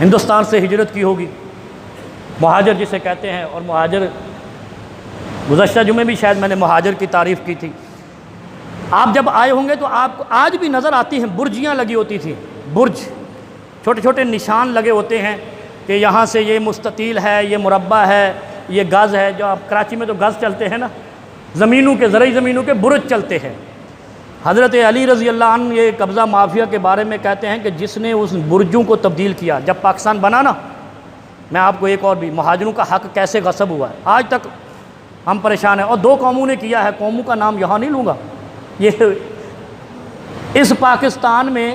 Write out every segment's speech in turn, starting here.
ہندوستان سے ہجرت کی ہوگی، مہاجر جسے کہتے ہیں. اور مہاجر گزشتہ جمعے بھی شاید میں نے مہاجر کی تعریف کی تھی. آپ جب آئے ہوں گے تو آپ کو آج بھی نظر آتی ہیں، برجیاں لگی ہوتی تھیں، برج چھوٹے چھوٹے نشان لگے ہوتے ہیں کہ یہاں سے یہ مستطیل ہے، یہ مربع ہے، یہ گز ہے. جو آپ کراچی میں تو گز چلتے ہیں نا، زمینوں کے زرعی زمینوں کے برج چلتے ہیں. حضرت علی رضی اللہ عنہ یہ قبضہ مافیا کے بارے میں کہتے ہیں کہ جس نے اس برجوں کو تبدیل کیا، جب پاکستان بنا نا، میں آپ کو ایک اور بھی مہاجروں کا حق کیسے غصب ہوا ہے آج تک ہم پریشان ہیں. اور 2 قوموں نے کیا ہے، قوموں کا نام یہاں نہیں لوں گا. یہ اس پاکستان میں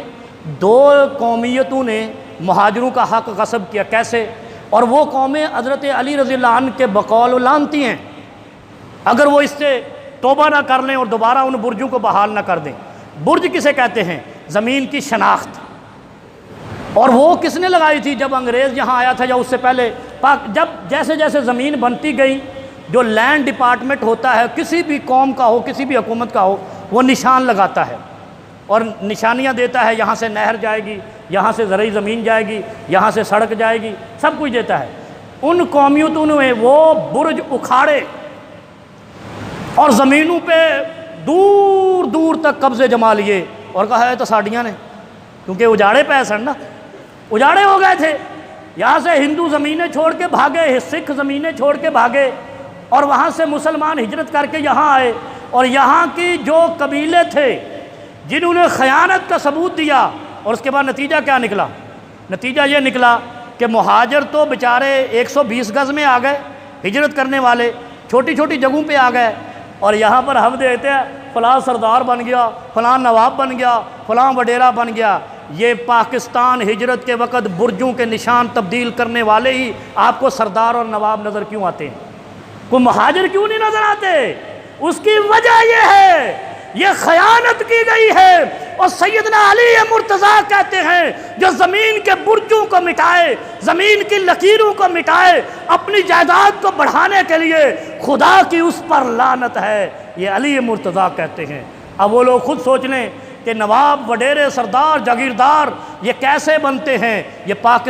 2 قومیتوں نے مہاجروں کا حق غصب کیا. کیسے؟ اور وہ قومیں حضرت علی رضی اللہ عنہ کے بقول لانتی ہیں اگر وہ اس سے توبہ نہ کر لیں اور دوبارہ ان برجوں کو بحال نہ کر دیں. برج کسے کہتے ہیں؟ زمین کی شناخت. اور وہ کس نے لگائی تھی جب انگریز یہاں آیا تھا یا اس سے پہلے؟ جب جیسے جیسے زمین بنتی گئی، جو لینڈ ڈپارٹمنٹ ہوتا ہے کسی بھی قوم کا ہو، کسی بھی حکومت کا ہو، وہ نشان لگاتا ہے اور نشانیاں دیتا ہے. یہاں سے نہر جائے گی، یہاں سے زرعی زمین جائے گی، یہاں سے سڑک جائے گی، سب کچھ دیتا ہے. ان قومیتوں نے وہ برج اکھاڑے اور زمینوں پہ دور دور تک قبضے جما لیے اور کہا ہے تو ساڑیاں نے، کیونکہ اجاڑے پہ سن نا، اجاڑے ہو گئے تھے. یہاں سے ہندو زمینیں چھوڑ کے بھاگے، سکھ زمینیں چھوڑ کے بھاگے، اور وہاں سے مسلمان ہجرت کر کے یہاں آئے. اور یہاں کی جو قبیلے تھے جنہوں نے خیانت کا ثبوت دیا، اور اس کے بعد نتیجہ کیا نکلا؟ نتیجہ یہ نکلا کہ مہاجر تو بیچارے 120 گز میں آ گئے، ہجرت کرنے والے چھوٹی چھوٹی جگہوں پہ آ گئے. اور یہاں پر ہم دیکھتے ہیں فلاں سردار بن گیا، فلاں نواب بن گیا، فلاں وڈیرا بن گیا. یہ پاکستان ہجرت کے وقت برجوں کے نشان تبدیل کرنے والے ہی آپ کو سردار اور نواب نظر کیوں آتے ہیں؟ کوئی مہاجر کیوں نہیں نظر آتے؟ اس کی وجہ یہ ہے یہ خیانت کی گئی ہے. اور سیدنا علی مرتضیٰ کہتے ہیں جو زمین کے برجوں کو مٹائے، زمین کی لکیروں کو مٹائے، اپنی جائیداد کو بڑھانے کے لیے خدا کی اس پر لعنت ہے. یہ علی مرتضیٰ کہتے ہیں. اب وہ لوگ خود سوچ لیں کہ نواب، وڈیرے، سردار، جاگیردار یہ کیسے بنتے ہیں. یہ پاکستان